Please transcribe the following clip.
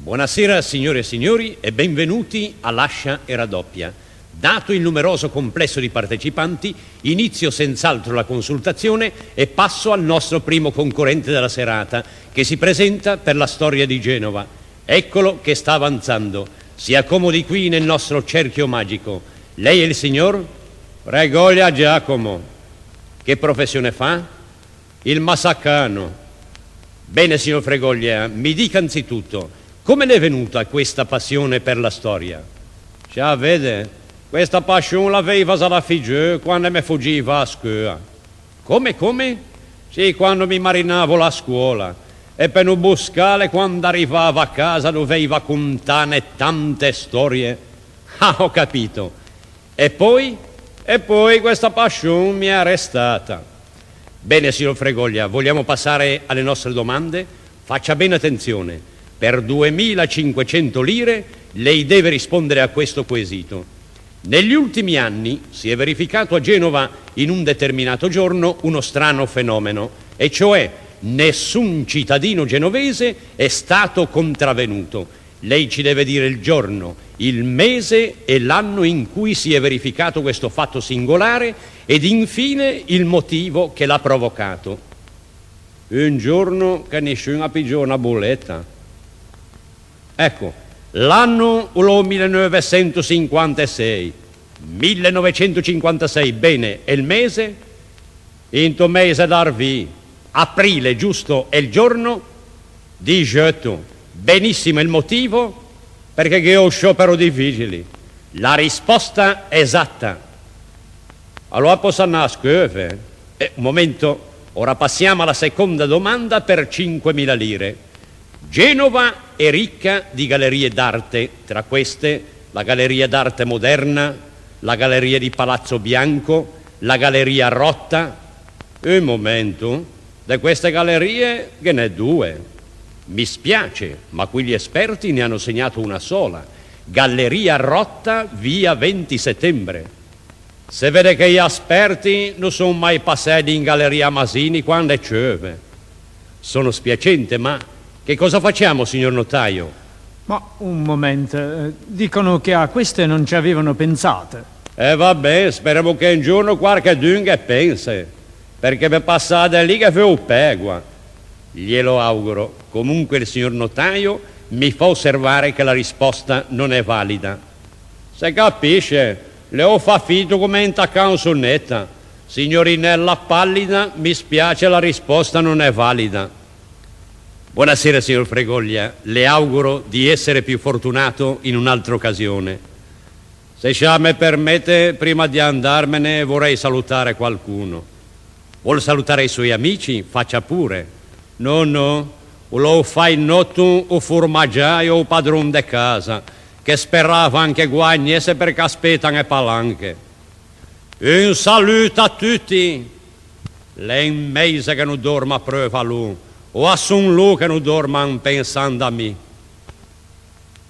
Buonasera signore e signori e benvenuti all'Ascia e Raddoppia. Dato il numeroso complesso di partecipanti, inizio senz'altro la consultazione e passo al nostro primo concorrente della serata, che si presenta per la storia di Genova. Eccolo che sta avanzando. Si accomodi qui nel nostro cerchio magico. Lei è il signor? Fregoglia Giacomo. Che professione fa? Il masaccano. Bene, signor Fregoglia, mi dica anzitutto, come le è venuta questa passione per la storia? Già vede, questa passione l'aveva dalla figlia quando mi fuggiva a scuola. Come? Sì, quando mi marinavo la scuola. E per non buscare quando arrivavo a casa doveva contare tante storie. Ah, ho capito. E poi questa passione mi è arrestata. Bene, signor Fregoglia, vogliamo passare alle nostre domande? Faccia bene attenzione. Per 2500 lire lei deve rispondere a questo quesito. Negli ultimi anni si è verificato a Genova in un determinato giorno uno strano fenomeno, e cioè nessun cittadino genovese è stato contravvenuto. Lei ci deve dire il giorno, il mese e l'anno in cui si è verificato questo fatto singolare ed infine il motivo che l'ha provocato. Un giorno che nessuno ha pigiato una bolletta. Ecco, l'anno lo 1956. 1956, bene, e il mese? Into mese d'arvi. Aprile, giusto, e il giorno? 18. Benissimo, il motivo? Perché che ho sciopero di vigili. La risposta esatta. Allora posso andare a scuola? Un momento, ora passiamo alla seconda domanda per 5.000 lire. Genova è ricca di gallerie d'arte, tra queste la Galleria d'Arte Moderna, la Galleria di Palazzo Bianco, la Galleria Rotta. Un momento, da queste gallerie che ne è due. Mi spiace, ma qui gli esperti ne hanno segnato una sola. Galleria Rotta, via 20 settembre. Se vede che gli esperti non sono mai passati in Galleria Masini quando è ciove. Sono spiacente, ma che cosa facciamo, signor notaio? Ma un momento, dicono che a queste non ci avevano pensate. Vabbè, speriamo che un giorno qualche dunga pensi, perché per passare lì che fa un pegua. Glielo auguro. Comunque il signor notaio mi fa osservare che la risposta non è valida. Se capisce, le ho fa fitto come intaccare un sonnetta. Signorinella pallida, mi spiace, la risposta non è valida. Buonasera, signor Fregoglia. Le auguro di essere più fortunato in un'altra occasione. Se già me permette, prima di andarmene vorrei salutare qualcuno. Vuol salutare i suoi amici? Faccia pure. No, lo fai noto o formaggiaio o padron de casa, che sperava anche guagnasse perché aspettano e palanche. Un saluto a tutti. Lei un mese che non dorma a prova lui. O a son lu che non dorman pensando a me.